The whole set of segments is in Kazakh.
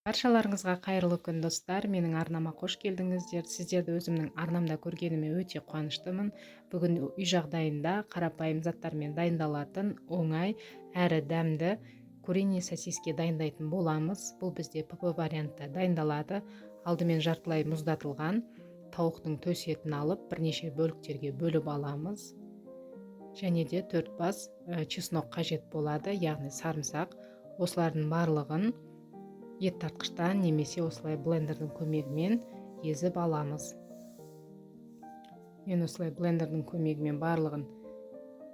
Баршаларыңызға қайырлы күн достар. Менің арнама қош келдіңіздер. Сіздерді өзімнің арнамда көргеніме өте қуаныштымын. Бүгін үй жағдайында қарапайым заттармен дайындалатын оңай әрі дәмді куриный сосиски дайындайтын боламыз. Бұл бізде ПП вариантта дайындалады. Алдымен жартылай мұздатылған тауықтың төс етін алып, бірнеше бөліктерге бөліп аламыз. Және де 4 бас чеснок қажет болады, яғни сарымсақ. Осылардың барлығын ет тартқыштан немесе осылай блендердің көмегімен езіп аламыз. Мен осылай блендердің көмегімен барлығын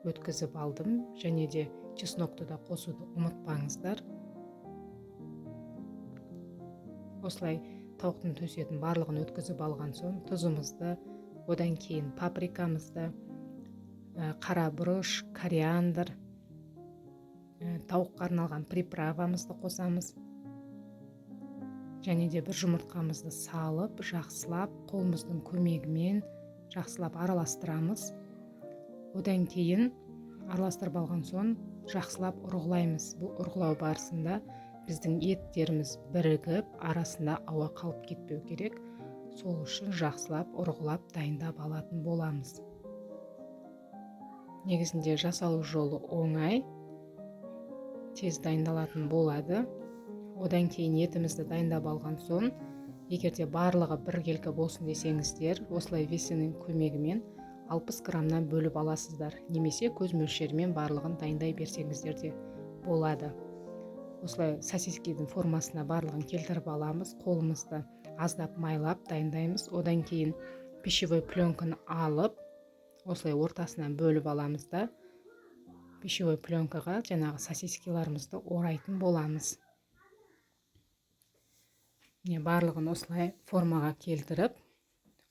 өткізіп алдым. Және де чеснокты да қосуды ұмытпаңыздар. Осылай тауықтың төс етін барлығын өткізіп алған соң тұзымызды, одан кейін паприкамызды, қара бұрыш, кориандр, тауыққа арналған приправамызды қосамыз. Және де бір жұмыртқамызды салып, жақсылап, қолымыздың көмегімен жақсылап араластырамыз. Одан кейін араластырып алған соң жақсылап ұрғылаймыз. Бұл ұрғылау барысында біздің еттеріміз бірігіп, арасында ауа қалып кетпеу керек. Сол үшін жақсылап ұрғылап дайындап алатын боламыз. Негізінде жасалу жолы оңай, тез дайындалатын болады. Одан кейін етімізді дайындап алған соң, егерде барлығы біркелкі болсын десеңіздер, осылай весінің көмегімен 60 грамнан бөліп аласыздар. Немесе көз мөлшерімен барлығын дайындай берсеңіздер де болады. Осылай сосискидің формасына барлығын келтіріп аламыз. Қолымызды аздап майлап дайындаймыз. Одан кейін пищевой пленканы алып, осылай ортасынан бөліп аламыз да, пищевой пленкаға жаңағы сосискиларымызды орайтын боламыз. Барлығын осылай формаға келтіріп,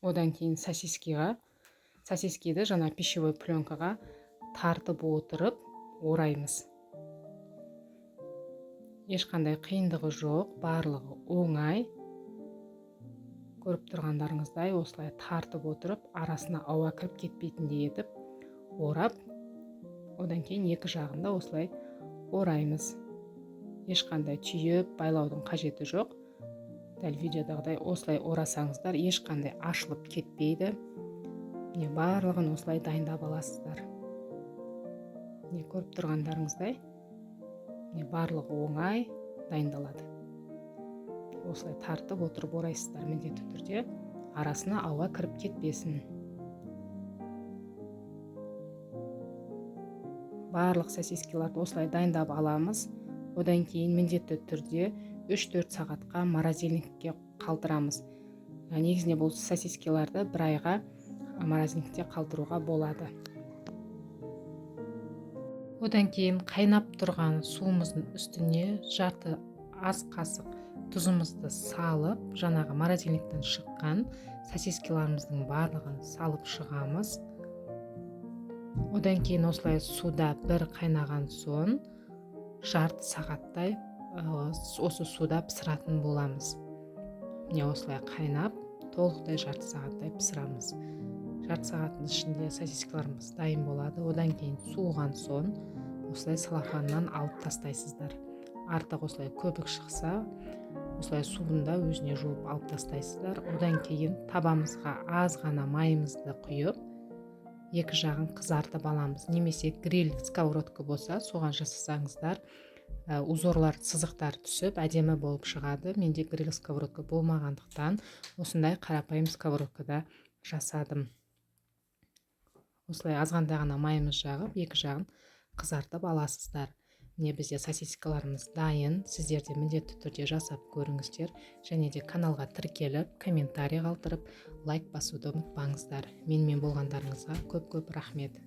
одан кейін сосискиді жаңа пищевой пленкаға тартып отырып ораймыз. Ешқандай қиындығы жоқ, барлығы оңай. Көріп тұрғандарыңыздай осылай тартып отырып, арасына ауа кіріп кетпейтіндей етіп орап, одан кейін екі жағында осылай ораймыз. Ешқандай түйіп, байлаудың қажеті жоқ. Дәл видеодағыдай осылай орасаңыздар, ешқандай ашылып кетпейді. Барлығын осылай дайындап аласыздар. Көріп тұрғандарыңыздай, барлығы оңай дайындалады. Осылай тартып отырып орайсыздар міндетті түрде, арасына ауа кіріп кетпесін. Барлық сосискиларды осылай дайындап аламыз. Одан кейін міндетті түрде 3-4 сағатқа морозильникке қалдырамыз. Негізінде бұл сосискиларды 1 айға морозильникте қалдыруға болады. Одан кейін қайнап тұрған суымыздың үстіне жарты ас қасық тұзымызды салып, жаңағы морозильниктен шыққан сосискиларымыздың барлығын салып шығамыз. Одан кейін осылай суда бір қайнаған соң жарты сағаттай осы суда пісіратын боламыз. Осылай қайнап, толықтай жарты сағаттай пісірамыз. Жарты сағаттың ішінде сосискаларымыз дайын болады. Одан кейін суыған соң осылай салафаннан алып тастайсыздар. Артық осылай көбік шықса, осылай суында өзіне жуып алып тастайсыздар. Одан кейін табамызға аз ғана майымызды құйып, екі жағын қызартып аламыз. Немесе гриль сковородка болса, соған жасасаңыздар, узорлар, сызықтар түсіп, әдемі болып шығады. Менде гриль сковородка болмағандықтан, осындай қарапайым сковородкада жасадым. Осылай азғанда ғана майымыз жағып, екі жағын қызартып аласыздар. Бізде сосискаларымыз дайын. Сіздер де міндетті түрде жасап көріңіздер. Және де каналға тіркеліп, комментарий қалдырып, лайк басуды ұмытпаңыздар. Менімен болғандарыңызға көп-көп рахмет.